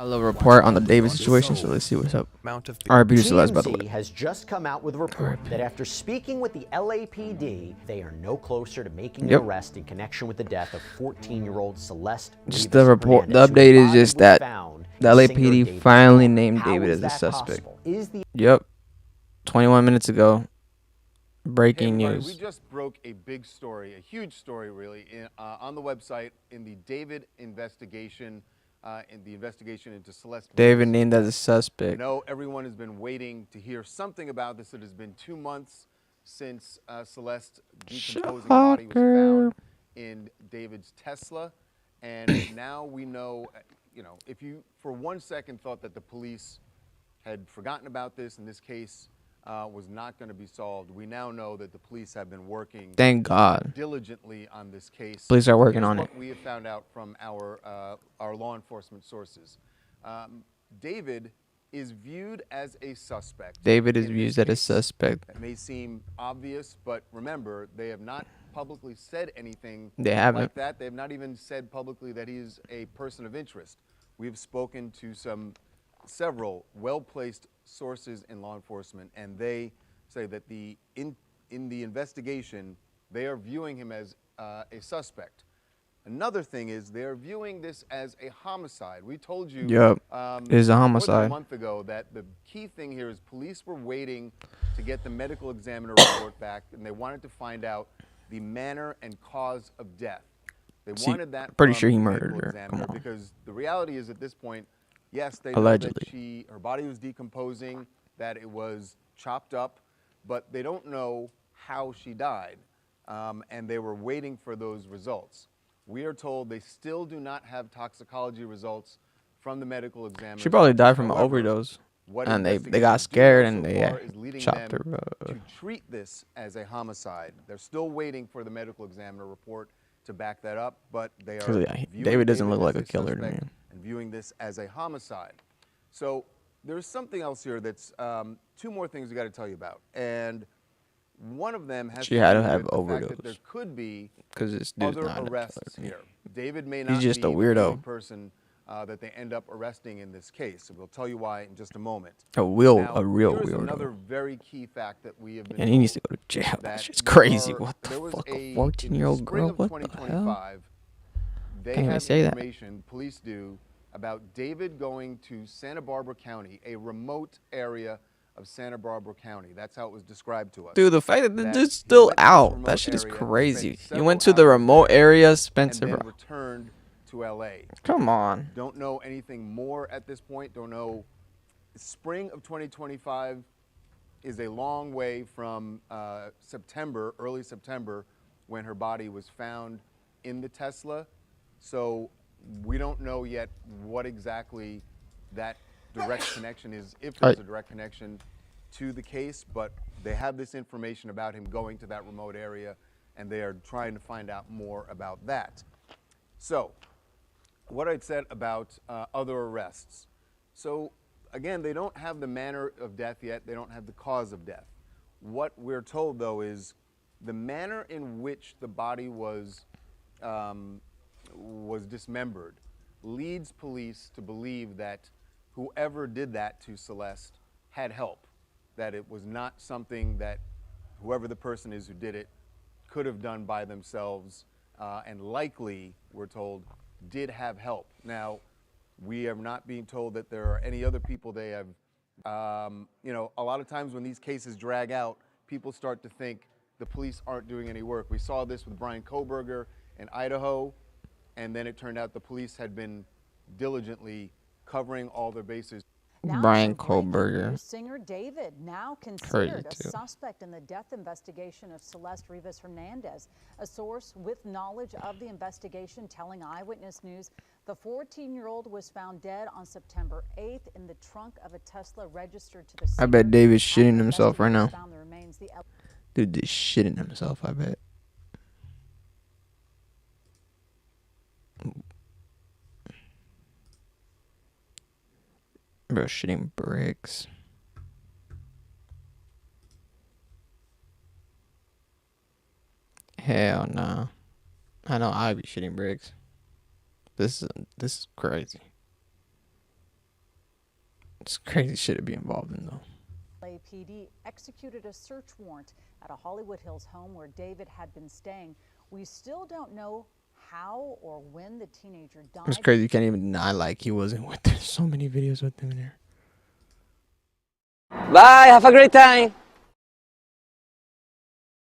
A little report on the David situation, so let's see what's up. RIP to Celeste, by the way. TMZ has just come out with a report that after speaking with the LAPD, they are no closer to making an arrest in connection with the death of 14-year-old Celeste Just Rivas the report, Hernandez, the update is just that the in LAPD David's finally home. named How David is as a that suspect. possible? Is the 21 minutes ago. Breaking Hey news. we just broke a big story, a huge story really, on the website in the David investigation, in the investigation into Celeste David Rivas' named as a death. suspect. I know everyone has been waiting to hear something about this. It has been 2 months since Celeste's decomposing body was found in David's Tesla, and now we know, if you for 1 second thought that the police had forgotten about this and this case was not going to be solved, we now know that the police have been working Thank God. diligently on this case. Police are working Here's on what it. we have found out from our law enforcement sources. David is viewed as a suspect. David is viewed as a suspect. That may seem obvious, but remember, they have not publicly said anything Like that. They have not even said publicly that he is a person of interest. We've spoken to several well-placed sources in law enforcement, and they say that in the investigation, they are viewing him as a suspect. Another thing is they're viewing this as a homicide. We told you it is a homicide. more than a month ago that the key thing here is police were waiting to get the medical examiner report back, and they wanted to find out the manner and cause of death. They wanted that pretty from sure he the murdered medical her. examiner, because the reality is at this point, yes, they Allegedly. know that her body was decomposing, that it was chopped up, but they don't know how she died, and they were waiting for those results. We are told they still do not have toxicology results from the medical examiner. She probably died from an However, overdose, what and they got investigators do scared know and so they far is leading chopped them her. to treat this as a homicide. They're still waiting for the medical examiner report to back that up, but they are viewing David doesn't look as like a killer to me. and viewing this as a homicide. So there's something else here that's two more things we got to tell you about, and one of them has She to had do to have with the fact overdose. that there could be Because this dude's other not a killer arrests to me. here. David may He's not just be a the weirdo. only person that they end up arresting in this case. So we'll tell you why in just a moment. A real Now, weirdo. here's another very key fact that we have been And he needs to told, go to jail. that That's just crazy. there What the was fuck? A in 14-year-old spring girl? of What the hell? 2025, they Can't even have say that. information, police do, about David going to Santa Barbara County, a remote area of Santa Barbara County. That's how it was described to us. Dude, the fact that the That dude's he still went to this out. remote That shit is area, crazy. spent He went to several the hours remote there, area, spent and then several. returned to LA. Come on. Don't know anything more at this point. Don't know. Spring of 2025 is a long way from September, early September, when her body was found in the Tesla. So we don't know yet what exactly that direct connection is, if there's a direct connection to the case, but they have this information about him going to that remote area, and they are trying to find out more about that. So, what I'd said about other arrests. So, again, they don't have the manner of death yet. They don't have the cause of death. What we're told, though, is the manner in which the body was dismembered leads police to believe that whoever did that to Celeste had help, that it was not something that whoever the person is who did it could have done by themselves, and likely, we're told, did have help. Now, we are not being told that there are any other people they have. A lot of times when these cases drag out, people start to think the police aren't doing any work. We saw this with Brian Koberger in Idaho, and then it turned out the police had been diligently covering all their bases. Brian Koberger. Singer David now considered a too. suspect in the death investigation of Celeste Rivas Hernandez. A source with knowledge of the investigation telling Eyewitness News the 14-year-old was found dead on September 8th in the trunk of a Tesla registered to the singer. I bet David's shitting himself right now. Found the remains. Dude is shitting himself, I bet. Bro, shitting bricks. Hell no. I know I'd be shitting bricks. This is crazy. It's crazy shit to be involved in, though. LAPD executed a search warrant at a Hollywood Hills home where David had been staying. We still don't know how or when the teenager died. It's crazy. You can't even deny like he wasn't with. There's so many videos with him in there. Bye. Have a great time.